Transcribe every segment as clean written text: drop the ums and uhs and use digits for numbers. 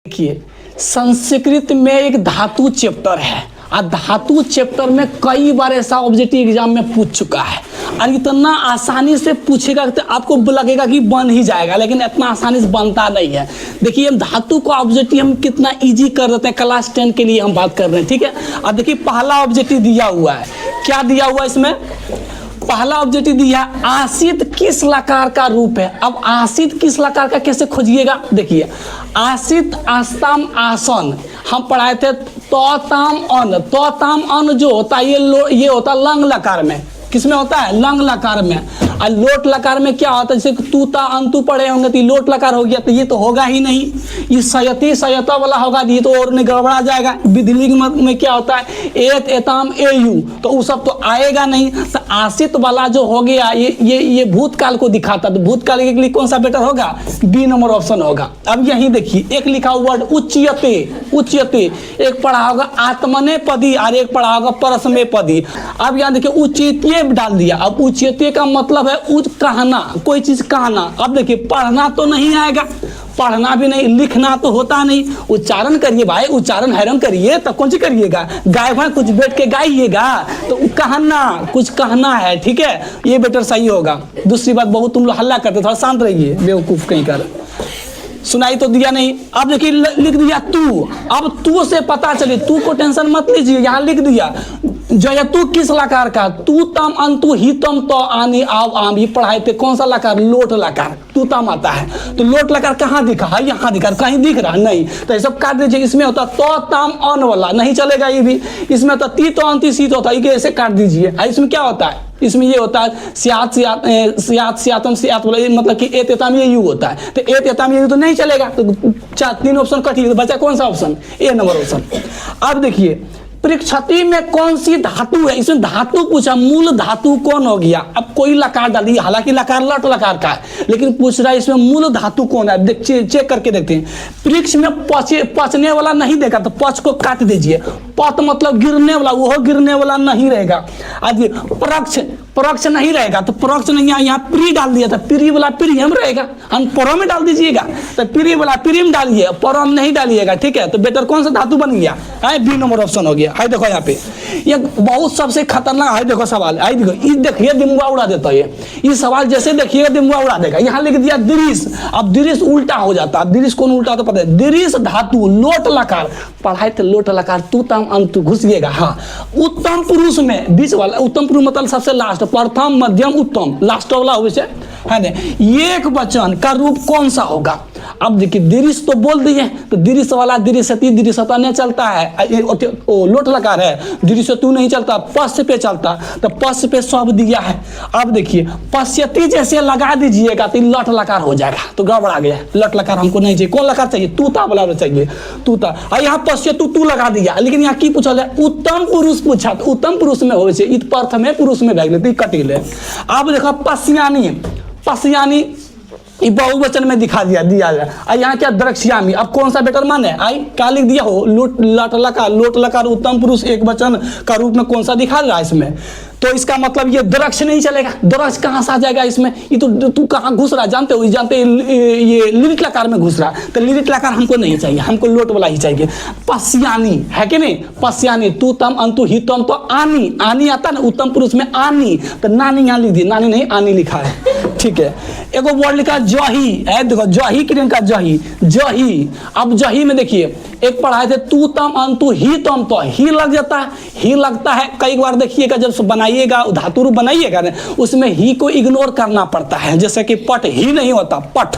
देखिए संस्कृत में एक धातु चैप्टर है और धातु चैप्टर में कई बार ऐसा ऑब्जेक्टिव एग्जाम में पूछ चुका है और इतना आसानी से पूछेगा तो आपको लगेगा कि बन ही जाएगा, लेकिन इतना आसानी से बनता नहीं है। देखिए धातु का ऑब्जेक्टिव हम कितना इजी कर देते हैं, क्लास 10 के लिए हम बात कर रहे हैं, ठीक है। और देखिए पहला ऑब्जेक्टिव दिया हुआ है, क्या दिया हुआ है इसमें, पहला ऑब्जेक्टिव दिया आसित किस लकार का रूप है। अब आसित किस लकार का कैसे खोजिएगा, देखिए आसित आस्ताम आसन हम पढ़ाए थे, तो ताम अन जो होता है ये होता है लंग लकार में, किसमें होता है, लंग लकार में। और लोट लकार में क्या होता है, जैसे तूता अंतु पढ़े होंगे तो लोट लकार हो गया, तो ये तो होगा ही नहीं, ये सयता वाला होगा, ये तो और नहीं गड़बड़ा जाएगा। विधिलिंग में क्या होता है एत एताम एयु, तो वो सब तो आएगा नहीं। तो आसित वाला जो हो गया ये भूतकाल को दिखाता, तो भूतकाल के लिए कौन सा बेटर होगा, बी नंबर ऑप्शन होगा। अब यही देखिए एक लिखा वर्ड उच्यते, एक पढ़ा होगा आत्मने पदी और एक पढ़ा होगा परस्मे पदी। अब यहाँ देखिए उच्यते डाल दिया। अब उच्यते का मतलब है उच्च कहना, कोई चीज कहना। अब देखिए पढ़ना तो नहीं आएगा, पढ़ना भी नहीं, लिखना तो होता नहीं, उच्चारण करिए भाई, उच्चारण हैरान करिए, तब कौन सी करिएगा, गाय भाई कुछ बैठ के गाइएगा, तो कहना, कुछ कहना है, ठीक है, ये बेटर सही होगा। दूसरी बात बहुत तुम लोग हल्ला करते, थोड़ा शांत रहिए, बेवकूफ कहीं कर, सुनाई तो दिया नहीं। अब देखिए लिख दिया तू, अब तू से पता चले, तू को टेंशन मत लीजिए, यहाँ लिख दिया जयतु किस लकार का, तू तम अंतु ही तम तो आनी आव आम, ये पढ़ाए थे कौन सा लकार, लोट लकार, तू तम आता है, तो लोट लकार कहाँ दिखा है, यहाँ दिखा, कहीं दिख रहा नहीं, तो ये सब काट दीजिए। इसमें होता तो तम अन वाला नहीं चलेगा, ये भी इसमें होता ती तो अंति सी तो होता है, ऐसे काट दीजिए। इसमें क्या होता है, इसमें ये होता है सियातम सियात वाला, मतलब कि एत एताम ये यू होता है, तो एत एताम ये यू तो नहीं चलेगा, तो तीन ऑप्शन कटिए, तो बचा कौन सा ऑप्शन, ए नंबर ऑप्शन। अब देखिए पृक्षति में कौन सी धातु है, इसमें धातु पूछा, मूल धातु कौन हो गया। अब कोई लकार डाल दिया, हालांकि लकार लट लकार का है, लेकिन पूछ रहा है इसमें मूल धातु कौन है। चेक करके देखते हैं, पृक्ष में पचने वाला नहीं देगा, तो पच को काट दीजिए, पत मतलब गिरने वाला, वो गिरने वाला नहीं रहेगा। आज परोक्ष नहीं रहेगा, तो परोक्ष नहीं, यहाँ प्री डाल दिया था, प्री वाला प्रियम रहेगा, हम परो में डाल दीजिएगा, तो प्री वाला प्रियम डालिए, परम नहीं डालिएगा, ठीक है। तो बेटर कौन सा धातु बन गया है, बी नंबर ऑप्शन हो गया। है देखो यहाँ पे ये बहुत सबसे खतरनाक है, देखो सवाल है, देखो ये देखिए दिमाग उड़ा देता है ये सवाल, जैसे देखिए दिमाग उड़ा देगा। यहाँ लिख दिया दृश्य, अब दृश्य उल्टा हो जाता है, दृश्य कौन उल्टा होता पता है, दृश्य धातु लोट लकार पढ़ाए थे, लोट लकार तू तम अंतु घुसिएगा। हाँ उत्तम पुरुष में बीच वाला, उत्तम पुरुष मतलब सबसे लास्ट, प्रथम मध्यम उत्तम, लास्ट वाला हो है ना, एक वचन का रूप कौन सा होगा। अब देखिए दृश्य तो बोल दिए, तो दृश्य वाला दृश्यति दृश्यता नहीं चलता है, लोट लकार है, दृश्य तू नहीं चलता, पश्य पे चलता, तो पश्य पे सब दिया है। अब देखिए पश्यति जैसे लगा दीजिएगा तो लट लकार हो जाएगा, तो गड़बड़ा गया, लट लकार हमको नहीं चाहिए, कौन लकार चाहिए, तूता वाला चाहिए, तूता। यहाँ पश्य तू लगा दिया, लेकिन यहाँ की पूछा है, उत्तम पुरुष पूछा, तो उत्तम पुरुष में हो प्रथम पुरुष में भाग लेते कटिल है। अब देखो पश्यानी ये बहुवचन में दिखा दिया जाए, यहाँ क्या द्रक्ष्यामी, अब कौन सा बेटर मान है, आई क्या लिख दिया हो, लोट लकार उत्तम पुरुष एक वचन का रूप में कौन सा दिखा रहा है इसमें, तो इसका मतलब ये द्रक्ष नहीं चलेगा, द्रक्ष कहाँ से आ जाएगा इसमें, ये तो तू कहाँ घुस रहा है, जानते हो, ये लिरिट लकार में घुस रहा है, तो लिरिट लकार हमको नहीं चाहिए, हमको लोट वाला ही चाहिए। पश्यानी है कि नहीं, पश्यानी तू तम अंतु ही तम, तो आनी आता ना उत्तम पुरुष में, आनी, तो नानी यहाँ लिख दी, नानी नहीं आनी लिखा है, ठीक है। एगो वर्ड लिखा जही है, देखो जही किरण का जही। अब जही में देखिए एक पढ़ाए थे तू तम अंतु ही तम, तो ही लग जाता है, ही लगता है, कई बार देखिएगा जब बनाइएगा धातु रूप बनाइएगा ना, उसमें ही को इग्नोर करना पड़ता है, जैसे कि पट ही नहीं होता, पट,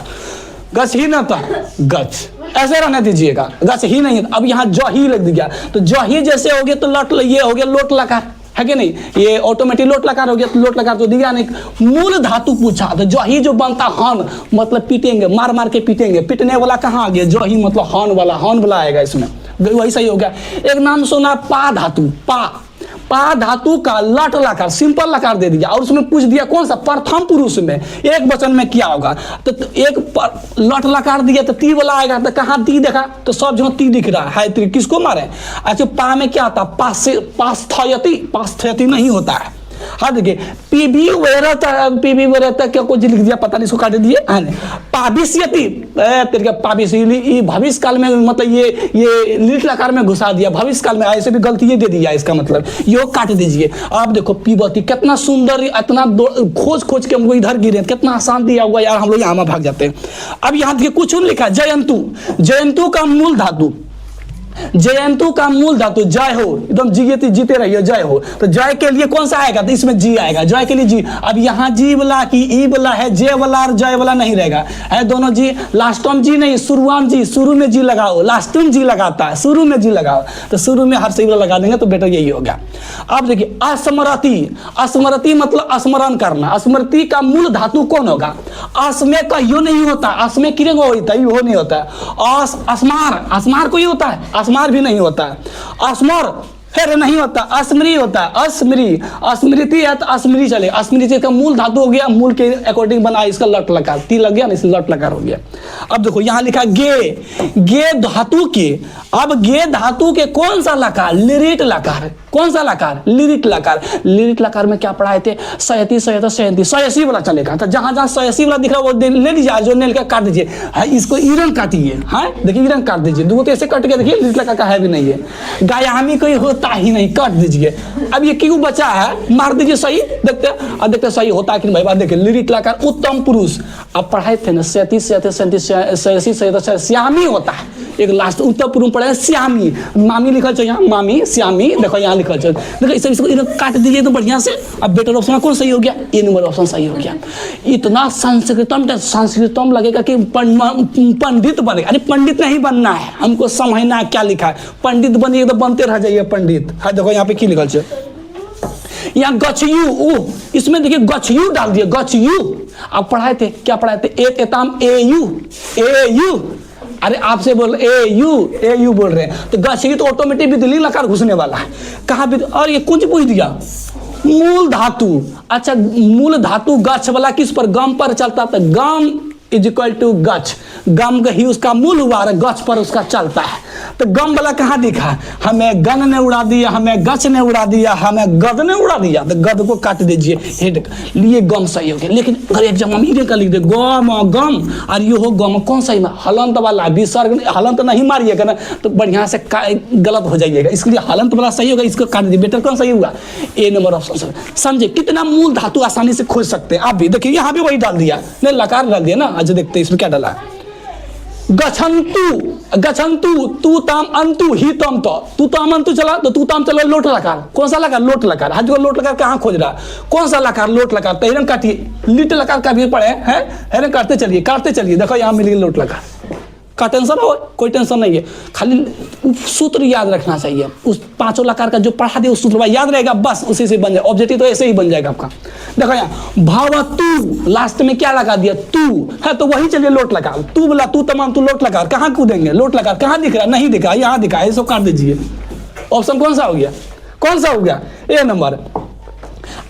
गच ही ना था गच, ऐसे रहने दीजिएगा, गच ही नहीं। अब यहाँ जही लग दिया, तो जही जैसे हो गया तो लट, ये हो गया लोट लकार है कि नहीं, ये ऑटोमेटिक लोट लकार हो गया, तो लोट लकार तो दिया नहीं। मूल धातु पूछा, तो जही जो बनता हन मतलब पीटेंगे, मार मार के पीटेंगे, पिटने वाला कहाँ आ गया, जही मतलब हन वाला आएगा इसमें, वही सही हो गया। एक नाम सुना पा धातु, पा धातु का लट लकार सिंपल लकार दे दिया, और उसमें पूछ दिया कौन सा, प्रथम पुरुष में एक वचन में क्या होगा, तो एक लट लकार दिया तो ती वाला आएगा, तो कहाँ ती देखा, तो सब जगह ती दिख रहा है, किसको मारे। अच्छा पा में क्या होता, पास्थयति नहीं होता है, हाँ देखिए पीबी वगैरह तक क्या कुछ लिख दिया पता नहीं, इसको काट दिए है ना। पाविष्यति तेरे पाविष्य भविष्य काल में, मतलब ये लिटिल आकार में घुसा दिया भविष्य काल में, ऐसे भी गलती ये दे दिया इसका मतलब, यो काट दीजिए। आप देखो पीबती कितना सुंदर, इतना खोज के हमको इधर गिरे, कितना आसान दिया हुआ यार, हम लोग यहाँ भाग जाते हैं। अब यहाँ देखिए कुछ लिखा जयंतु, जयंतु का मूल धातु, जयंतु का मूल धातु जय हो, एकदम जीते रहिए जय हो। तो जय के लिए कौन सा आएगा, तो इसमें जी आएगा, जय के लिए जी। अब यहाँ जी वाला की ई वाला है, जे वाला और जय वाला नहीं रहेगा, है दोनों जी। लास्टम जी नहीं, शुरुआम जी, शुरू में जी लगाओ, लास्टम जी लगाता है, शुरू में जी लगाओ, तो शुरू में हर सही वाला लगा देंगे तो बेटर यही होगा। अब देखिए अस्मरति, अस्मरति मतलब स्मरण करना। स्मृति का मूल धातु कौन होगा, अस्मे का यो नहीं होता, अस्मे किरे को होता है, यो नहीं होता है। अस्मार, अस्मार को ही होता है, अस्मार भी नहीं होता है। अस्मर फिर नहीं होता, अस्मृति होता है, अस्मृति, अस्मृति है तो अस्मृति चले। अस्मृति का मूल धातु हो गया, मूल के अकॉर्डिंग बना इसका लट लकार, ती लग गया ना, इसलिए लट लकार हो गया। अब देखो यहाँ लिखा गे, गे धातु के, अब गे धातु के कौन सा लकार, लिरिट लकार, कौन सा लकार, लिरिट लकार। लिरिट लकार में क्या पढ़ाए थे, सयती सयता सयंती, सयसी वाला चलेगा, तो जहां जहां सयसी वाला दिख रहा है वो ले लीजिए, जो नेल का काट दीजिए, इसको ईरन काटिए, हाँ देखिए ईरन काट दीजिए, दो तो ऐसे कट के देखिए लिरिट लकार का है भी नहीं है, गायामी कोई होता ही नहीं, काट दीजिए। अब ये क्यों बचा है, मार दीजिए सही, देखते अब देखते सही होता है कि भाई, बात देखिए लिरिट लकार उत्तम पुरुष, अब पढ़ाए थे ना सयती सयते सयंती सयसी सयता श्यामी होता है, एक लास्ट उत्तर पूर्व पढ़े श्यामी, मामी लिखल चाहिए यहाँ, मामी श्यामी, देखो यहाँ लिखल चाहिए, देखो इसको काट दीजिए तो बढ़िया से। अब बेटर ऑप्शन कौन सही हो गया, ए नंबर ऑप्शन सही हो गया। इतना संस्कृतम लगेगा कि पंडित बनेगा, अरे पंडित नहीं बनना है, हमको समझना है क्या लिखा है, पंडित बनिए तो बनते रह जाइए पंडित। हाँ देखो यहाँ पे की लिखल चाहिए, यहाँ गच्छयु, इसमें देखिए गच्छयु डाल दिए, गच्छयु। आप पढ़ाए थे, क्या पढ़ाए थे, एताम ए यू, अरे आपसे बोल ए यू बोल रहे हैं, तो गच्छयु तो ऑटोमेटिक विधिलिंग लकार घुसने वाला है, कहाँ भी। और ये कुछ पूछ दिया मूल धातु, अच्छा मूल धातु गच्छ वाला किस पर, गम पर चलता, तो गम इज इक्वल टू गच्छ, गम ही उसका मूल हुआ और गच्छ पर उसका चलता है। तो गम वाला कहाँ दिखा, हमें गन ने उड़ा दिया, हमें गच्छ ने उड़ा दिया, हमें गद ने उड़ा दिया, तो गद को काट दीजिए, हेड लिए गम सही हो गया। लेकिन अगर एग्जाम में इधर का लिख दे गम गम और ये हो गम, कौन सही में, हलंत वाला विसर्ग, हलंत नहीं मारिएगा ना तो बढ़िया से गलत हो जाइएगा, इसलिए हलंत वाला सही होगा, इसको काट दीजिए। बेटर कौन सही हुआ, ए नंबर ऑप्शन। समझे कितना मूल धातु आसानी से खोज सकते हैं आप भी। देखिए यहाँ भी वही डाल दिया, नहीं लकार डाल दिया ना। अच्छा देखते हैं इसमें क्या डाला, गच्छन्तु, गच्छन्तु तू ताम अंतु ही तम, तो तू ताम अंतु चला तो तू ताम चला, लोट लकार, कौन सा लकार, लोट लकार। हज को लोट लकार कहाँ खोज रहा, कौन सा लकार, लोट लकार। तो हिरन काटिए, लिट लकार का भी पड़े हैं, हिरन काटते चलिए, देखो यहाँ मिल गई लोट लकार का। टेंशन हो, कोई टेंशन नहीं है, खाली सूत्र याद रखना चाहिए, उस पांचों लकार का जो पढ़ा दे उस सूत्र याद रहेगा, बस उसी से बन जाए ऑब्जेक्टिव, तो ऐसे ही बन जाएगा आपका। देखो यहाँ भवतु, लास्ट में क्या लगा दिया, तू है, तो वही चलिए लोट लगा, तू बोला तू तमाम, तू लोट लगा, कहाँ कूदेंगे, लोट लगा कहाँ दिख रहा, नहीं दिखा, यहाँ दिखा, इसको काट दीजिए। ऑप्शन कौन सा हो गया, कौन सा हो गया, ए नंबर।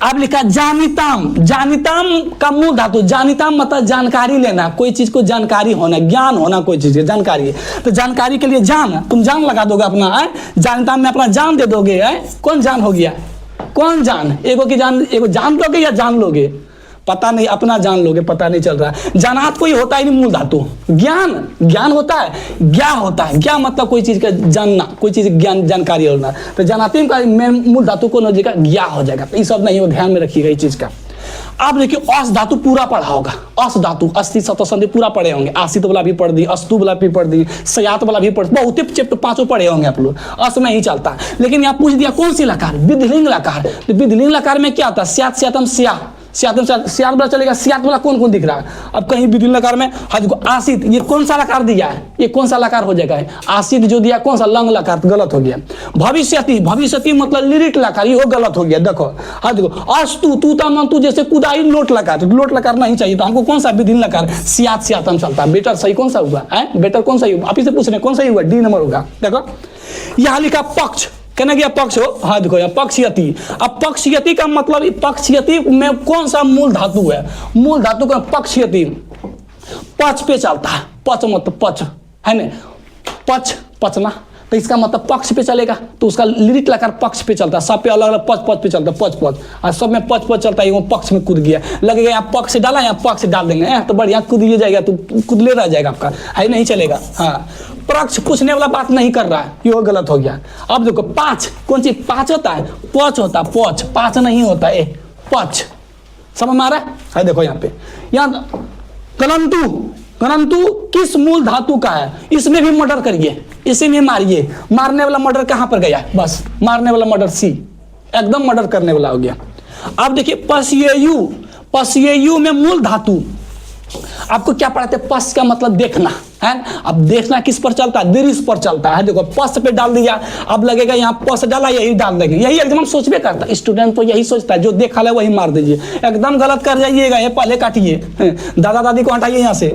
अब लिखा जानिताम, जानिताम का मूल धातु, जानिताम मतलब जानकारी लेना, कोई चीज को जानकारी होना, ज्ञान होना, कोई चीज जानकारी। तो जानकारी के लिए जान, तुम जान लगा दोगे अपना, जानिताम में अपना जान दे दोगे, कौन जान हो गया, कौन जान, एगो की जान, एगो जान लोगे या जान लोगे, पता नहीं, अपना जान लोगे, पता नहीं चल रहा है। जानात कोई होता ही नहीं मूल धातु, ज्ञान, ज्ञान होता है, ज्ञा होता है, ज्ञा मतलब कोई चीज का जानना, कोई चीज ज्ञान जानकारी होना। तो जानाती का मूल धातु कौन हो जाएगा, ज्ञा हो जाएगा। तो ये सब नहीं हो, ध्यान में रखिएगा इस चीज का। आप देखिए अस धातु पूरा पढ़ा होगा, अस धातु अस्थि सतसंधि पूरा पढ़े होंगे, आसित वाला भी पढ़ दी, अस्तु वाला भी पढ़ दी, सयात वाला भी पढ़, बहुत चैप्टर पांचों पढ़े होंगे आप लोग, अस में ही चलता है। लेकिन यहाँ पूछ दिया कौन सी लकार, विधिलिंग लकार। तो विधिलिंग लकार में क्या आता है, स्यात स्यातम स्या, सियात वाला चलेगा, सियात वाला कौन कौन दिख रहा है। अब कहीं विधिलिंग लकार में आसित, ये कौन सा लकार दिया है, ये कौन सा लकार हो जाएगा, आसित जो दिया कौन सा, लंग लकार, तो गलत हो गया। भविष्यति, भविष्यति मतलब लिरिट लकार, ये हो गलत हो गया। देखो हाँ देखो, अस्तु तू तू जैसे कुदाई, लोट लकार, लोट लकार नहीं चाहिए, तो हमको कौन सा विधिलिंग लकार, सियात सियातम चलता है। बेटर सही कौन सा हुआ है, बेटर कौन सही हुआ, आप इसे पूछ रहे हैं कौन सही हुआ, डी नंबर होगा। देखो यहाँ लिखा पक्ष, कहना गया पक्ष हो, हाँ देखो यहाँ पक्षयति। अब पक्षयति का मतलब, पक्षयति में कौन सा मूल धातु है, मूल धातु का पक्षयति पच पे चलता है, पच मतलब पच है ना, पच पचना, तो इसका मतलब पक्ष पे चलेगा, तो उसका लिरिट लकार पक्ष पे चलता है, सब पे अलग अलग पच पच पे चलता है, पच पच, और सब में पच पच चलता है, वो पक्ष में कूद गया, लगेगा यहाँ पक्ष डाला, यहाँ पक्ष डाल देंगे तो बढ़िया कूद ही जाएगा, तो कूदले रह जाएगा आपका, है नहीं चलेगा। हाँ, पक्ष पूछने वाला बात नहीं कर रहा है, ये गलत हो गया। अब देखो पाँच, कौन सी पाँच होता है, पच होता है, पच, पाँच नहीं होता है, पच, समझ में आ रहा है। देखो यहाँ पे, यहाँ करंतु, करंतु किस मूल धातु का है, इसमें भी मर्डर करिए, इसी में मारिए। मारने वाला मर्डर कहां पर गया, बस मारने वाला मर्डर सी, एकदम मर्डर करने वाला हो गया। अब देखिए पश्येयु, पश्येयु में मूल धातु, आपको क्या पढ़ाते हैं, पश का मतलब देखना है। अब देखना किस पर चलता है, दृश्य पर चलता है। देखो पश पे डाल दिया, अब लगेगा यहाँ पश डाला, यही डाल देंगे, यही एकदम सोचबे करता है स्टूडेंट, तो यही सोचता है जो देखा है वही मार दीजिए, एकदम गलत कर जाइएगा, ये पहले काटिए, दादा दादी को हटाइए यहाँ से।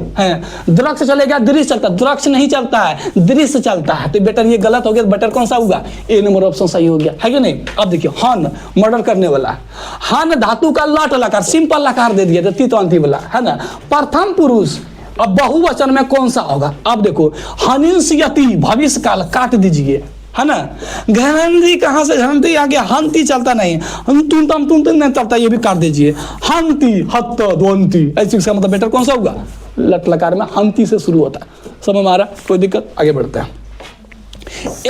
वृक्ष चलेगा, दृश्य चलता है, वृक्ष नहीं चलता है, दृश्य चलता है, तो बेटर ये गलत हो गया, बेटर कौन सा होगा, ए नंबर ऑप्शन सही हो गया, है कि नहीं। अब देखिए हन, मर्डर करने वाला, हन धातु का लट लकार, सिंपल लकार दे दिया, तीतवंती वाला है ना, प्रथम पुरुष। अब बहुवचन में कौन सा होगा, अब देखो हनिष्यति, भविष्य काल काट दीजिए, है ना। घनंती कहां से, घनंती आ गया, हंती चलता नहीं, तुम नहीं चलता, ये भी काट दीजिए, हंती, हत्त, द्वंती, ऐसे इसका मतलब बेटर कौन सा होगा, लट लकार में हंती से शुरू होता है। समझ में आ रहा, कोई दिक्कत, आगे बढ़ते हैं।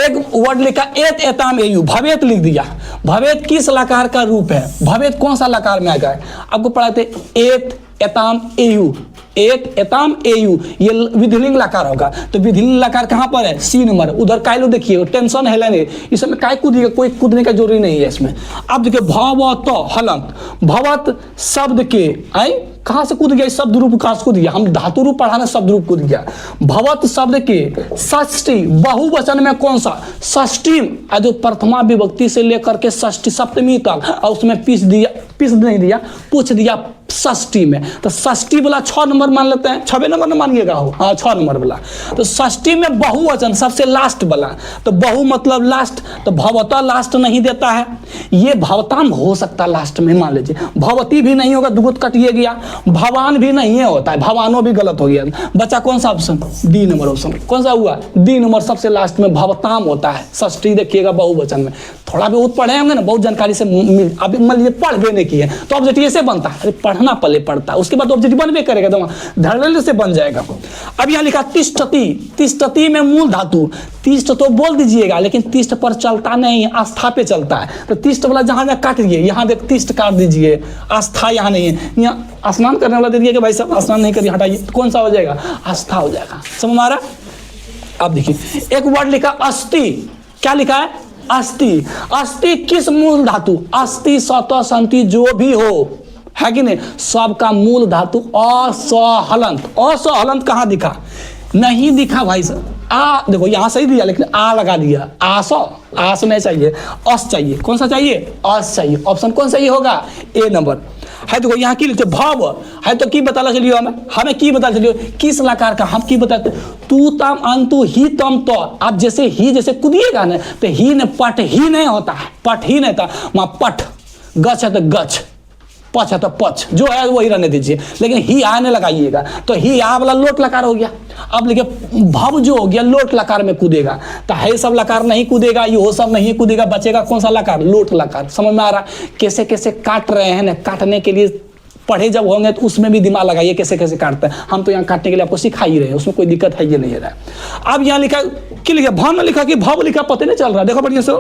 एक वर्ड लिखा एत एताम एयु, भवेत लिख दिया, भवेत किस लकार का रूप है, भवेत कौन सा लकार में आ गया, आपको पढ़ाते एत एताम एयु, एत एताम एयु, ये विधिलिंग लकार होगा, तो विधिलिंग लकार कहां पर है, सी नंबर, उधर कायलो देखिए, टेंशन है नहीं, इसमें काय कूदिएगा, कोई कूदने का जरूरी नहीं है इसमें। अब देखिए भवत हलंत, भवत शब्द के आई कहां से कूद गया, शब्द रूप कहां से कूद गया, हम धातु रूप पढ़ाने शब्द रूप कूद गया। भवत शब्द के षष्ठी, बहुवचन में कौन सा, षष्ठी, जो प्रथमा विभक्ति से लेकर के षष्ठी सप्तमी तक, और उसमें पीस नहीं दिया, पूछ दिया षष्ठी में, तो षष्ठी वाला 6 नंबर मान लेते हैं, 6वें नंबर न मानिएगा हो, हाँ 6 नंबर वाला, तो षष्ठी में बहुवचन सबसे लास्ट वाला, तो बहु मतलब लास्ट, तो भवता लास्ट नहीं देता है, ये भवताम हो सकता लास्ट में, मान लीजिए भवती भी नहीं होगा, दुगुत कटिए गया, भवान भी नहीं है होता है, भवानो भी गलत हो गया, बचा कौन सा ऑप्शन, डी नंबर ऑप्शन, कौन सा हुआ, डी नंबर सबसे लास्ट में भवताम होता है, षष्ठी देखिएगा बहुवचन में। थोड़ा बहुत पढ़े होंगे ना, बहुत जानकारी से अभी मान लीजिए पढ़ भी नहीं किए, तो ऑब्जेक्टिव ऐसे बनता है, अरे पढ़ना पहले पड़ता है, उसके बाद ऑब्जेक्टिव बनबे करेगा, तो धड़ल्ले से बन जाएगा। अब यहाँ लिखा तिष्ठति, तिष्ठति में मूल धातु, तिष्ठ तो बोल दीजिएगा, लेकिन तिष्ठ पर चलता नहीं, आस्था पे चलता है, तो तिष्ठ वाला जहां जहां काट दिए, यहाँ देख तिष्ठ काट दीजिए, आस्था यहाँ नहीं है, यहाँ स्नान करने वाला दे दिए कि भाई साहब स्नान नहीं करिए, हटाइए, तो कौन सा हो जाएगा, आस्था हो जाएगा। समझ आ रहा। अब देखिए एक वर्ड लिखा अस्थि, क्या लिखा है, अस्थि, अस्थि किस मूल धातु, अस्थि सत संति जो भी हो, है कि नहीं, सबका मूल धातु असहलंत, असहलंत कहां दिखा, नहीं दिखा भाई साहब, आ देखो यहां सही दिया, लेकिन आ लगा दिया, आस, आस नहीं चाहिए, अस चाहिए, कौन सा चाहिए, अस चाहिए, ऑप्शन कौन सही होगा, ए नंबर है। देखो यहाँ की लिखते भव है, तो की बता चलियो, हमें की बता चलियो, किस लकार का, हम की बताते, तू तम अंतु ही तम तो, आप जैसे ही जैसे कूदिएगा ना, तो ही ने पट ही नहीं होता है, पट ही नहीं था, वहां पट, गच है तो गच, पच है तो पच, जो है वही रहने दीजिए, लेकिन ही आने लगाइएगा, तो ही आ वाला लोट लकार हो गया। अब देखिए भव जो हो गया लोट लकार में कूदेगा, तो है सब लकार नहीं कूदेगा, ये सब नहीं कूदेगा, बचेगा कौन सा लकार, लोट लकार। समझ में आ रहा, कैसे कैसे काट रहे हैं ना, काटने के लिए पढ़े जब होंगे तो उसमें भी दिमाग लगाइए कैसे कैसे काटते हैं, हम तो यहाँ काटने के लिए आपको सिखा ही रहे हैं, उसमें कोई दिक्कत है ये नहीं है। अब यहाँ लिखा क्या लिखा, भन लिखा कि भव लिखा, पता नहीं चल रहा, देखो बढ़िया से,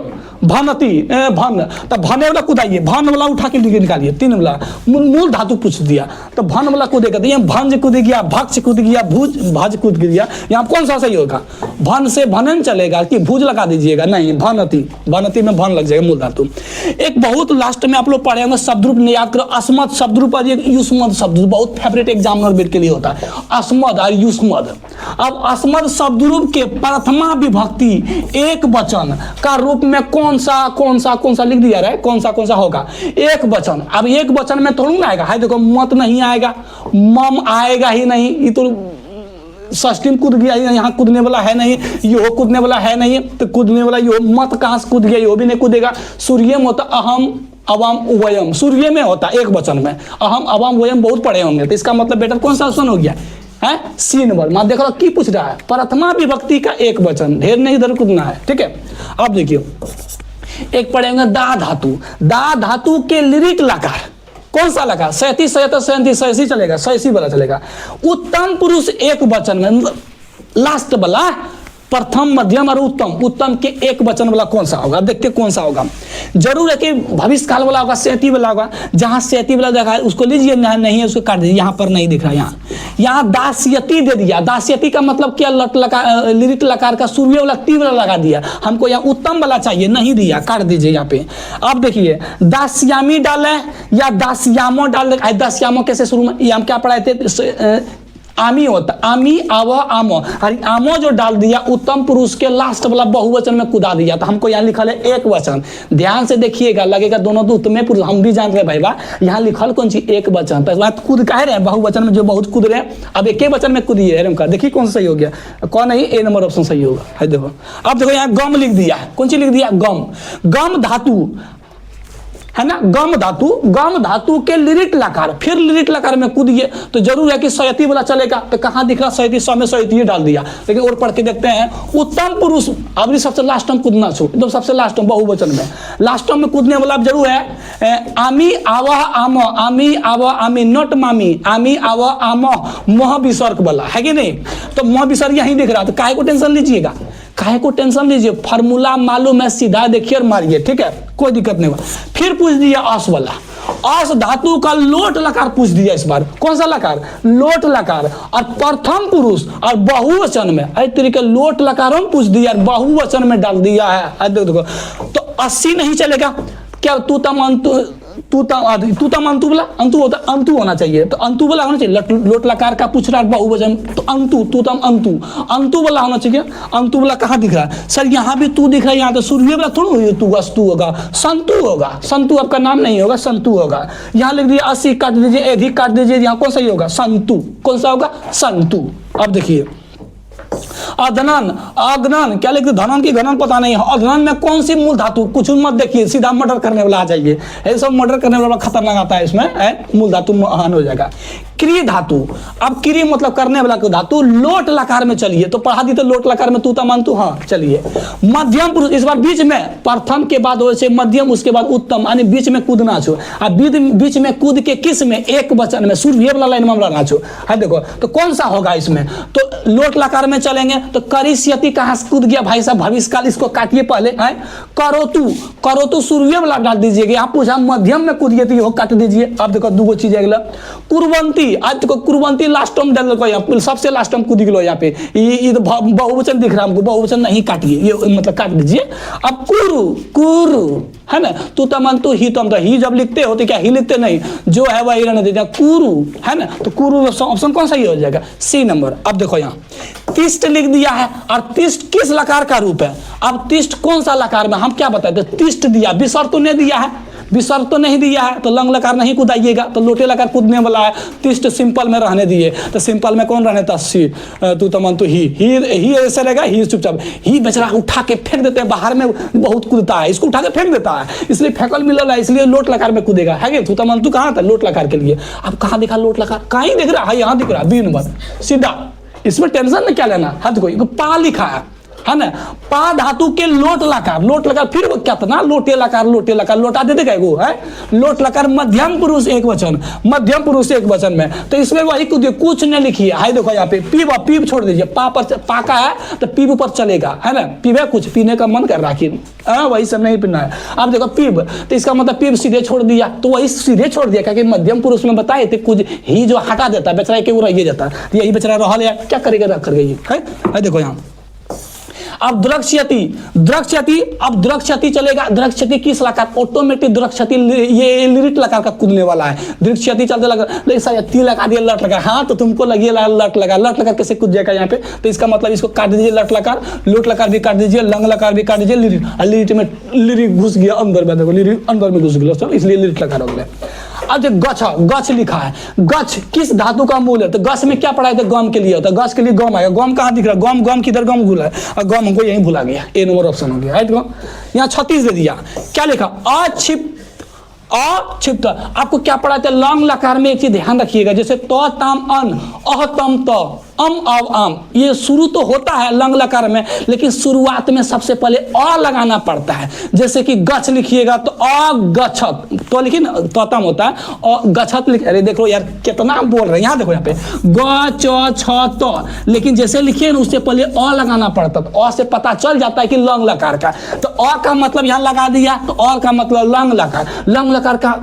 भनती भन, तो भने वाला कूदाइए, भन वाला उठा के निकालिए, 3 वाला मूल धातु पूछ दिया, तो भन वाला कूदेगा, तो यहाँ भंज कूद गया, भक्ष कूद गया, भुज भज कूद गया, यहाँ कौन सा सही होगा, भन से भनन चलेगा कि भुज लगा दीजिएगा, नहीं भनती, भनती में भन लग जाएगा मूल धातु। एक बहुत लास्ट में आप लोग पढ़े होंगे शब्द रूप याद करो, अस्मद शब्द रूप और युष्मद शब्द, बहुत फेवरेट एग्जामिनर बिट के लिए होता है, अस्मद और युष्मद। अब अस्मद शब्द रूप के प्रथमा विभक्ति एक वचन का रूप में कौन सा लिख दिया है, कौन सा होगा, एक वचन। अब एक वचन में थोड़ा ना आएगा, है देखो मत नहीं आएगा, मम आएगा ही नहीं, ये तो षष्ठी में कूद गया, यहाँ कूदने वाला है नहीं, यो कूदने वाला है नहीं, तो कूदने वाला यो मत कहां से कूद गया, यो भी नहीं कूदेगा। सूर्य में होता अहम अवाम वयम, सूर्य में होता एक वचन में, अहम अवाम वयम बहुत पढ़े होंगे, तो इसका मतलब बेटा कौन सा ऑप्शन हो गया, है सी नंबर। मान देखो की पूछ रहा है, प्रथमा विभक्ति का एक वचन, ढेर नहीं इधर कूदना है, ठीक है। अब देखिए एक पढ़ेंगे दा धातु, दा धातु के लिरिट लकार, कौन सा लकार, 37 77 37 87 चलेगा, 87 वाला चलेगा। उत्तम पुरुष एक वचन में, लास्ट वाला प्रथम मध्यम और उत्तम, उत्तम के एक वचन वाला कौन सा होगा, देखते कौन सा होगा। जरूर है कि भविष्य काल वाला होगा, 37 वाला होगा। जहां 37 वाला देखा है उसको लीजिए, नहीं है उसको काट दीजिए, यहाँ पर नहीं दिख रहा। यहाँ दास्यति दे दिया, दास्यति का मतलब क्या, लट लकार, लिरिट लकार का सूर्य वाला ती वाला लगा दिया। हमको यहाँ उत्तम वाला चाहिए, नहीं दिया, काट दीजिए यहाँ पे। अब देखिए दास्यामी डाले या दास्यामो डाल, दास्यामो कैसे शुरू में, ये हम क्या पढ़ाए थे, आमी होता, आमी आवा आमो, अरे आमो जो डाल दिया उत्तम पुरुष के लास्ट वाला बहुवचन में कुदा दिया, तो हमको यहाँ लिखल है एक वचन। ध्यान से देखिएगा, लगेगा दोनों तो उत्तम पुरुष, हम भी जान रहे भाई बा, यहाँ लिखल कौन चीज, एक वचन। तो कूद कह रहे हैं बहुवचन में, जो बहुत कूद रहे हैं, अब एक वचन में कूदिए का, देखिए कौन सा सही हो गया, कौन नहीं, ए नंबर ऑप्शन सही होगा। है देखो, अब देखो यहाँ गम लिख दिया, कौन सी लिख दिया, गम, गम धातु है ना, गम धातु, गम धातु के लिरिट लकार, फिर लिरिट लकार में कूदिए, तो जरूर है कि 37 वाला चलेगा। तो कहाँ दिख रहा 37, 100 में 37 डाल दिया। लेकिन और पढ़ के देखते हैं, उत्तम पुरुष, अब सबसे लास्ट में कूदना छो, एकदम सबसे लास्ट में बहुवचन में, लास्ट में कूदने वाला जरूर है। आमी आवा आमो, आमी आवा आमी, नोट मामी, आमी आवा आमो, मोह विसर्ग वाला है कि नहीं, तो मोह विसर्ग यहीं दिख रहा। तो काहे को टेंशन लीजिएगा, काहे को टेंशन लीजिए, फार्मूला मालूम है, सीधा देखिए और मारिए, ठीक है, कोई दिक्कत नहीं हुआ। फिर पूछ दिया अस वाला, अस धातु का लोट लकार पूछ दिया, इस बार कौन सा लकार, लोट लकार, और प्रथम पुरुष और बहुवचन में, इस तरीके लोट लकार में पूछ दिया, बहुवचन में डाल दिया है। देखो तो 80 नहीं चलेगा क्या, तू तम अंतु वाला, अंतु होता, अंतु होना चाहिए, तो अंतु वाला होना चाहिए। लोट लकार का पूछ रहा है बहुवचन, तो अंतु, तू तम अंतु, अंतु वाला होना चाहिए। अंतु वाला कहाँ दिख रहा है सर, यहाँ भी तू दिख रहा है, यहाँ तो सूर्य वाला थोड़ा तू वस्तु होगा, संतु होगा, संतु आपका नाम नहीं होगा, संतु होगा। यहाँ लिख दिया 80, काट दीजिए, अधिक काट दीजिए, यहाँ कौन सा होगा, संतु, कौन सा होगा, संतु। अब देखिए अधनन, अधनन क्या लिखते, धनन की घनन पता नहीं है। अधनन में कौन सी मूल धातु, कुछ मत देखिए, सीधा मर्डर करने वाला आ जाइए, ये सब मर्डर करने वाला खतरनाक आता है, इसमें मूल धातु महान हो जाएगा। क्री धातु, अब क्री मतलब करने वाला को धातु, लोट लकार में चलिए, तो पढ़ा दी तो लोट लकार में तू तमंतु, हाँ चलिए। मध्यम पुरुष, इस बार बीच में, प्रथम के बाद वैसे मध्यम, उसके बाद उत्तम, यानी बीच में कूदना छो। अब बीच में कूद के किस में, एक वचन में, सूर्य वाला लाइन में रहना छो। है देखो तो कौन सा होगा इसमें, तो लोट लकार में चलेंगे, तो करिष्यति कहाँ से कूद गया भाई साहब, भविष्य काल, इसको काटिए पहले है। करोतु, करोतु सूर्य वाला डाल दीजिएगा, यहाँ पूछा मध्यम में कूदिए तो काट दीजिए। अब देखो दो चीज अगला, कुरवंती, आज देखो कुरवंती लास्ट में डाल दो, यहाँ सबसे लास्ट में कूद गलो, यहाँ पे ये तो बहुवचन दिख रहा है हमको, बहुवचन नहीं काटिए, ये मतलब काट दीजिए। अब कुरु, कुरु है ना, तू तमन तू ही, तुम तो ही जब लिखते हो तो क्या ही लिखते नहीं, जो है वही रहने देते हैं, कुरु है ना, तो कुरु ऑप्शन कौन सा ही हो जाएगा, सी नंबर। अब देखो यहाँ तिष्ट लिख दिया है, और तिष्ट किस लकार का रूप है। अब तिष्ट कौन सा लकार में, हम क्या बताते, तिष्ट दिया, विसर्ग तो नहीं दिया है, विसर्ग तो नहीं दिया है, तो लंग लकार नहीं कूदाइएगा, तो लोटे लकार कूदने वाला है। तिष्ट सिंपल में रहने दिए, तो सिंपल में कौन रहने था, सी, तू तमन तो ही ऐसे रहेगा, ही चुपचाप, ही बेचारा उठा के फेंक देते हैं, बाहर में बहुत कूदता है, इसको उठा के फेंक देता है, इसलिए फेंकल मिलल है, इसलिए लोट लकार में कूदेगा। है तू तमन तू कहाँ था, लोट लकार के लिए। अब कहाँ दिखा लोट लकार, कहीं दिख रहा है, यहाँ दिख रहा है, बी नंबर सीधा, इसमें टेंशन नहीं क्या लेना। हद कोई पा लिखा है ना, पा धातु के लोट लकार, लोट लकार, फिर वो क्या था, लोटे लकार, लोटे लकार, लौटा देते क्या वो है, लोट लकार मध्यम पुरुष एक वचन, मध्यम पुरुष एक वचन में, तो इसमें वही कुछ नहीं लिखिए। हाय देखो यहाँ पे पीब, पीब छोड़ दीजिए, पा पर पाका है तो पीब ऊपर चलेगा, है ना, पीबे कुछ पीने का मन कर रहा कि वही सब नहीं पीना है। अब देखो पीब, तो इसका मतलब पीब सीधे छोड़ दिया, तो वही सीधे छोड़ दिया, क्योंकि मध्यम पुरुष में बताए थे कुछ ही जो हटा देता है, बेचारा के वो रह जाता है, यही बेचारा रहा लिया, क्या करेगा, रख कर गई है। देखो यहाँ अब द्रक्षयति, द्रक्षयति, अब द्रक्षयति चलेगा, द्रक्षयति किस लकार, ऑटोमेटिक द्रक्षयति ये लिरिट लकार का कूदने वाला है। द्रक्षयति चलते लगा, ती लगा दिया, लट लगा, हाँ तो तुमको लगी लट लगा, लट लगा कैसे कूद जाएगा यहाँ पे, तो इसका मतलब इसको काट दीजिए, लट लकार, लोट लकार भी काट दीजिए, लंग लकार भी काट दीजिए, लिरिट, लिरिट में लिरिट घुस गया अंदर में, देखो लिरिट अंदर में घुस गया, इसलिए लिरिट लकार हो गया। अब जो गछ, गछ लिखा है, गछ किस धातु का मूल है, तो गछ में क्या पढ़ाए थे, गम के लिए होता है, गछ के लिए गम आएगा, गम कहाँ दिख रहा है, गम, गम किधर, गम भूला है, और गम हमको यहीं भुला गया, ए नंबर ऑप्शन हो गया। यहाँ 36 दे दिया, क्या लिखा, अक्षिप, अक्षिप्त। आपको क्या पढ़ा था लंग लकार में, एक चीज ध्यान रखिएगा, जैसे तो ताम अन, अह तम त, अम अव आम, ये शुरू तो होता है लंग लकार में, लेकिन शुरुआत में सबसे पहले अ लगाना पड़ता है। जैसे कि गच्छ लिखिएगा तो अगछत, तो लिखिए ना तोतम होता है, गच्छत लिख, अरे देखो यार कितना बोल रहे हैं, यहाँ देखो यहाँ पे ग च छ त, लेकिन जैसे लिखिए ना उससे पहले अ लगाना पड़ता, तो अ से पता चल जाता है कि लंग लकार का, तो अ का मतलब यहाँ लगा दिया, तो अ का मतलब लंग लकार। लंग लकार का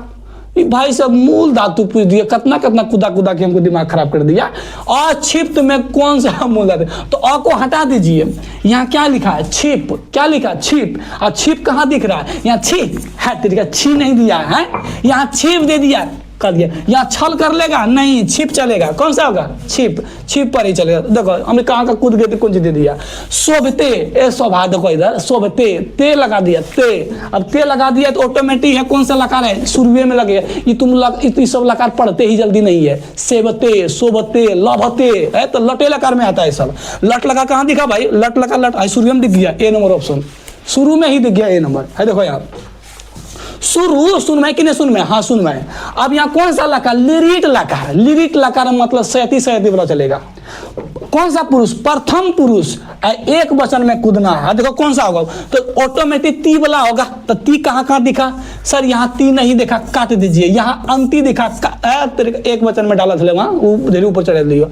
भाई सब मूल धातु पूछ दिया, कितना कितना कुदा कुदा के हमको दिमाग खराब कर दिया। अक्षिप्त में कौन सा मूल धातु, तो अ को हटा दीजिए, यहाँ क्या लिखा है छिप, क्या लिखा है छिप, और छिप कहाँ दिख रहा है, यहाँ छिप है, तरीका छी नहीं दिया है, यहाँ छिप दे दिया कर दिया। यहाँ छल कर लेगा नहीं, छिप चलेगा, कौन सा होगा छिप, छिप पर ही चलेगा। देखो हमने कहाँ का कूद गए कुछ दे दिया, शोभते ए शोभा, देखो इधर शोभते ते लगा दिया ते, अब ते लगा दिया तो ऑटोमेटिक है कौन सा लकार है शुरुए में लगेगा, ये तुम ये सब लकार पढ़ते ही जल्दी नहीं है। सेवते शोभते लभते है तो लटे लकार में आता है सब। लट लगा कहाँ दिखा भाई, लट लगा लट शुरू में दिख गया, ए नंबर ऑप्शन शुरू में ही दिख गया, ए नंबर है। देखो यहाँ शुरू सुन में कि नहीं सुन में, हाँ सुन में। अब यहाँ कौन सा लकार, लिरिट लकार, लिरिट लकार मतलब सयती सयती बोला चलेगा। कौन सा पुरुष, प्रथम पुरुष, एक वचन में कूदना है, देखो कौन सा होगा, तो ऑटोमेटिक ती वाला होगा। तो ती कहाँ कहाँ दिखा सर, यहाँ ती नहीं दिखा, काट दीजिए। यहाँ अंति दिखा, एक वचन में डाला था वहाँ ऊपर चढ़ा दिया।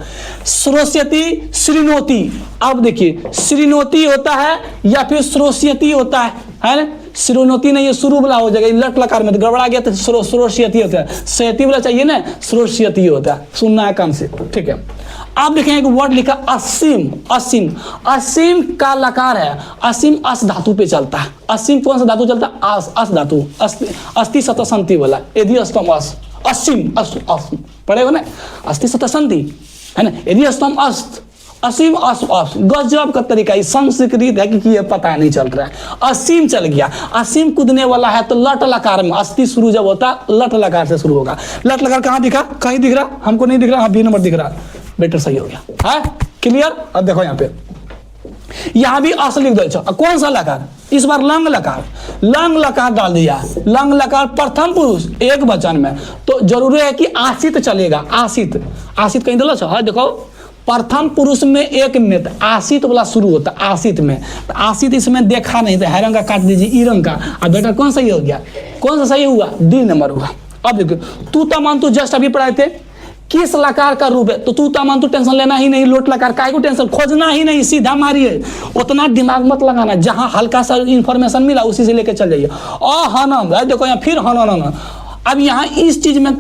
श्रोष्यति श्रीनोति, अब देखिए श्रीनोति होता है या फिर श्रोष्यति होता है ना, श्रीनोति नहीं है शुरू वाला हो जाएगा, लट लकार में तो गड़बड़ा गया, तो श्रोष्यति होता है, शयति वाला चाहिए ना, श्रोष्यति होता है, सुनना है कान से, ठीक है। आप देखें एक वर्ड लिखा असीम, असीम, असीम का लकार है, असीम अस धातु पे चलता है। असीम कौन सा धातु चलता है, अस, अस धातु, अस्थि सतसंति वाला, यदि अस्तम अस, असीम अस, पढ़ेगा ना अस्थि सतसंति है ना, यदि अस्तम अस्त, असीम अस अस, गजब का तरीका, संस्कृत है कि ये पता नहीं चल रहा है। असीम चल गया, असीम कूदने वाला है तो लट लकार में, अस्थि शुरू जब होता लट लकार से शुरू होगा। लट लकार कहाँ दिखा, कहीं दिख रहा, हमको नहीं दिख रहा, हाँ बी नंबर दिख रहा, बेटर सही हो गया है, क्लियर। अब देखो यहाँ पे, यहाँ भी अस लिख दो, कौन सा लकार, इस बार लंग लकार, लंग लकार डाल दिया, लंग लकार प्रथम पुरुष एक वचन में, तो जरूरी है कि आसित चलेगा, आसित, आसित कहीं दिला है, देखो प्रथम पुरुष में एक में तो आसित वाला शुरू होता है, आसित में, तो आसित इसमें देखा नहीं, तो है रंग का काट दीजिए, ई रंग का, अब बेटा कौन सही हो गया, कौन सा सही हुआ, डी नंबर हुआ। अब देखो तू तमान तू जस्ट अभी पढ़ाए थे, किस लकार का रूप है, तो तू तमान तू टेंशन लेना ही नहीं, लोट लकार काय को टेंशन खोजना ही नहीं, सीधा मारिए, उतना दिमाग मत लगाना, जहां हल्का सा इंफॉर्मेशन मिला उसी से लेके चल जाइए। हनन, देखो यहाँ फिर हनन। अब यहाँ इस चीज में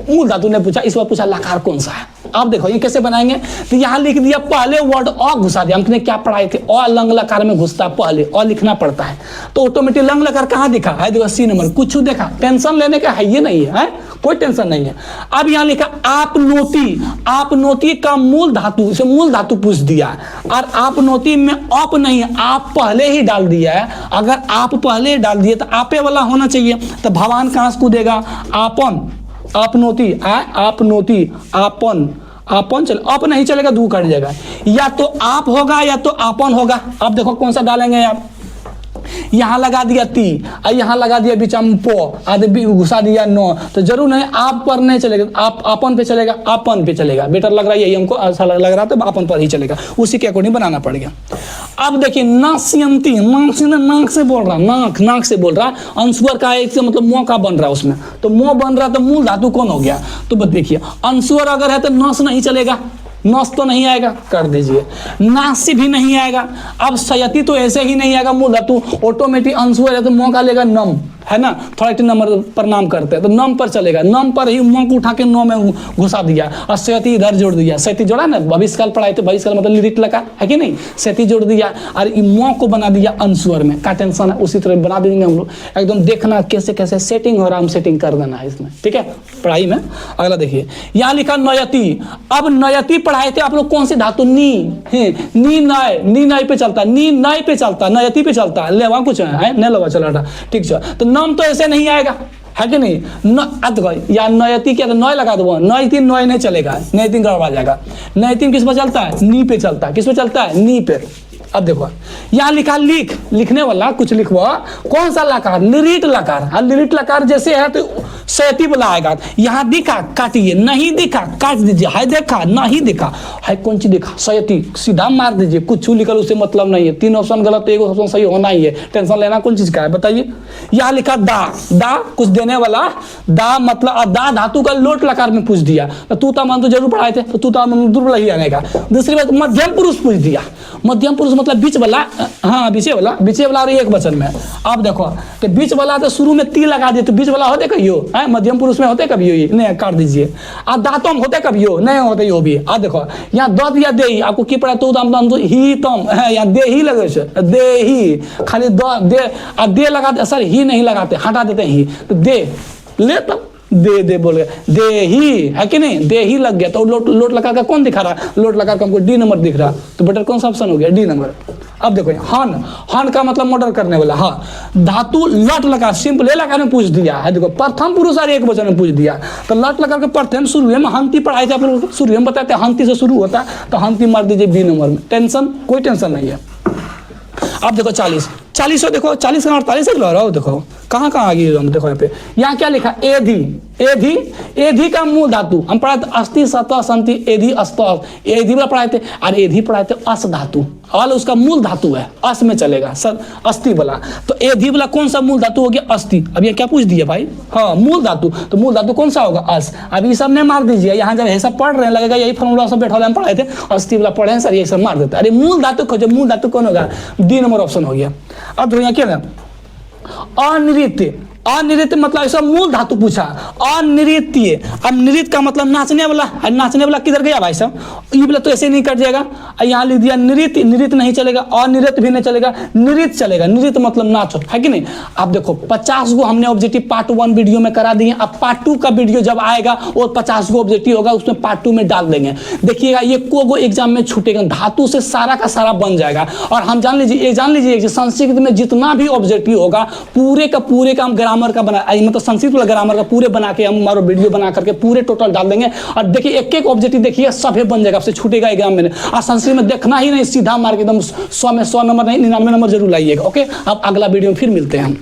मूल धातु ने पूछा, इस बार पूछा लकार कौन सा है। आप देखो ये कैसे बनाएंगे, तो यहाँ लिख दिया पहले वर्ड अ घुसा दिया, हमने क्या पढ़ाए थे, अ लंग लकार में घुसता, पहले अ लिखना पड़ता है, तो ऑटोमेटिक लंग लकार कहाँ दिखा है, देखो सी नंबर, कुछ देखा, टेंशन लेने का है ये नहीं है, कोई टेंशन नहीं है। अब यहाँ लिखा आप नोती, आप नोती का मूल धातु, इसे मूल धातु पूछ दिया, और आप नोती में अप नहीं है, आप पहले ही डाल दिया है, अगर आप पहले डाल दिए तो आपे वाला होना चाहिए, तो भगवान कहाँ से कूदेगा, आपन, आपनोती, आपनोती, आपन, आपन चले, अप नहीं चलेगा, दू कट जाएगा, या तो आप होगा या तो आपन होगा। अब देखो कौन सा डालेंगे आप, यहाँ लगा दिया ती, और यहाँ लगा दिया बीच में पो, आधे घुसा दिया नो, तो जरूर नहीं आप पर नहीं चलेगा, आप अपन पे चलेगा, आपन पे चलेगा, बेटर लग रहा है यही हमको, ऐसा लग रहा तो अपन पर ही चलेगा, उसी के अकॉर्डिंग बनाना पड़ेगा। अब देखिए नासियंती, नाक से, नाक से बोल रहा, नाक, नाक से बोल रहा, अंशुअर का एक से मतलब मुंह का बन रहा है उसमें, तो मुंह बन रहा तो मूल धातु कौन हो गया, तो बस देखिए अंशुअर अगर है तो नस नहीं चलेगा, नस तो नहीं आएगा, कर दीजिए, नासी भी नहीं आएगा। अब सयती तो ऐसे ही नहीं आएगा, मूल धातु ऑटोमेटिक अंशुअर है तो मुंह का लेगा नम, है ना, थोड़ा एक नंबर पर नाम करते हैं तो नम पर चलेगा, नम पर ही मुंह को उठा के नो में घुसा दिया, और सयती इधर जोड़ दिया, सयती जोड़ा ना, भविष्यकाल पढ़ाए थे, भविष्यकाल मतलब लिरिट लगा है कि नहीं, सयती जोड़ दिया और मुंह को बना दिया अंशुअर में, का टेंशन है, उसी तरह बना देंगे हम लोग, एकदम देखना कैसे कैसे सेटिंग हो रहा है, हम सेटिंग कर देना है इसमें, ठीक है पढ़ाई में। अगला देखिए यहाँ लिखा नयति, अब नयति पढ़ाए थे आप लोग कौन से धातु, नी है, नी नय, नी नय पे चलता, नी नय पे चलता, नयति पे चलता, ले वहां कुछ है, नहीं लगा चला था, ठीक है, तो नाम तो ऐसे नहीं आएगा, है कि नहीं? देखो या नयति क्या नय लगा दो, नयति नय नहीं चलेगा, नयति गड़बड़ा जाएगा। नयति किस पे चलता है? नी पे चलता है। किस पे चलता है? नी पे। अब देखो यहाँ लिखा लिख, लिखने वाला कुछ लिखवा, कौन सा लकार? निरीट लकार। हाँ निरीट लकार जैसे है तो सैती वाला आएगा। यहाँ दिखा काटिए, नहीं दिखा काट दीजिए, है देखा नहीं दिखा, है कौन चीज दिखा सैती सीधा मार दीजिए, कुछ लिखल उससे मतलब नहीं है। 3 ऑप्शन गलत तो 1 ऑप्शन सही होना ही है, टेंशन लेना कौन चीज का है बताइए। यहाँ लिखा दा, दा कुछ देने वाला, दा मतलब दा धातु का लोट लकार में पूछ दिया तो तू तो जरूर पढ़ाए थे, तो तू तो ही आनेगा। दूसरी बात मध्यम पुरुष पूछ दिया, मध्यम पुरुष मतलब बीच वाला, हाँ बीचे वाला एक वचन में। अब देखो तो बीच वाला तो शुरू में ती लगा दिए तो बीच वाला होते कभी हो, मध्यम पुरुष में होते कभी हो, नहीं काट दीजिए। और दातम होते कभी हो, नहीं होते यो भी। अब देखो यहाँ द दिया दे ही, आपको की पड़ा तो ही तम है, यहाँ दे ही लगे दे ही, खाली दे लगाते, सर ही नहीं लगाते, हटा देते ही, तो दे ले तब दे बोल गया, दे ही है कि नहीं, दे ही लग गया तो लोट लगा का कौन दिखा रहा? लोट लगा का हमको डी नंबर दिख रहा, तो बेटर कौन सा ऑप्शन हो गया? D number. अब देखो हन का मतलब मर्डर करने वाला। हाँ धातु लट लगा सिंपल लगा में पूछ दिया है। देखो प्रथम पुरुष और एक वचन में पूछ दिया तो लट लगा के प्रथम शुरू में हंती पढ़ाई थे, आप लोग शुरू में बताते हंती से शुरू होता तो हंती मार दीजिए बी नंबर में, टेंशन कोई टेंशन नहीं है। अब देखो 40 देखो 40 का 48 लग रहा हो, देखो कहाँ आ गई हम, देखो यहाँ पे यहाँ क्या लिखा? एधी का मूल धातु हम पढ़ाए थे अस्थि सतह संति एधी अस्तर, एधी वाला पढ़ाए थे, और एधी पढ़ाए थे अस धातु, और उसका मूल धातु है अस में चलेगा सर, अस्थि वाला। तो एधी वाला कौन सा मूल धातु हो गया? अस्थि। अब ये क्या पूछ दिया भाई? हाँ मूल धातु, तो मूल धातु कौन सा होगा? अस। अब ये सब नहीं मार दीजिए, यहाँ जब ऐसा पढ़ रहे हैं लगेगा यही फॉर्मूला सब बैठा हम पढ़ाए थे, अस्थि वाला पढ़े हैं सर, ये सब मार देते। अरे मूल धातु खोजो, मूल धातु कौन होगा? डी नंबर ऑप्शन हो गया। अब तो यहाँ क्या ना अनृत्य, अनृत्य मतलब ऐसा मूल धातु पूछा, अनृत्य। अब नृत्य का मतलब नाचने वाला, नाचने वाला किधर गया भाई साहब? ये वाला तो ऐसे नहीं कट जाएगा, यहाँ लिख दिया नृत्य, नृत्य नहीं चलेगा, अनृत्य भी नहीं चलेगा, नृत्य चलेगा, नृत्य मतलब नाचो, है कि नहीं? अब देखो 50 गो हमने ऑब्जेक्टिव पार्ट 1 वीडियो में करा दिए, अब पार्ट 2 का वीडियो जब आएगा वो 50 गो ऑब्जेक्टिव होगा, उसमें पार्ट 2 में डाल देंगे। देखिएगा ये को एग्जाम में छूटेगा, धातु से सारा का सारा बन जाएगा। और हम जान लीजिए संस्कृत में जितना भी ऑब्जेक्टिव होगा पूरे का हम ग्रामर का बना, मतलब संस्कृत वाला ग्रामर का पूरे बना के हम हमारा वीडियो बना करके पूरे टोटल डाल देंगे। और देखिए एक ऑब्जेक्टिव देखिए सभी बन जाएगा, आपसे छूटेगा एग्जाम में। और संस्कृत में देखना ही नहीं, सीधा मार के एकदम 100 में 100 नंबर नहीं 99 नंबर जरूर लाइएगा। ओके, अब अगला वीडियो में फिर मिलते हैं हम।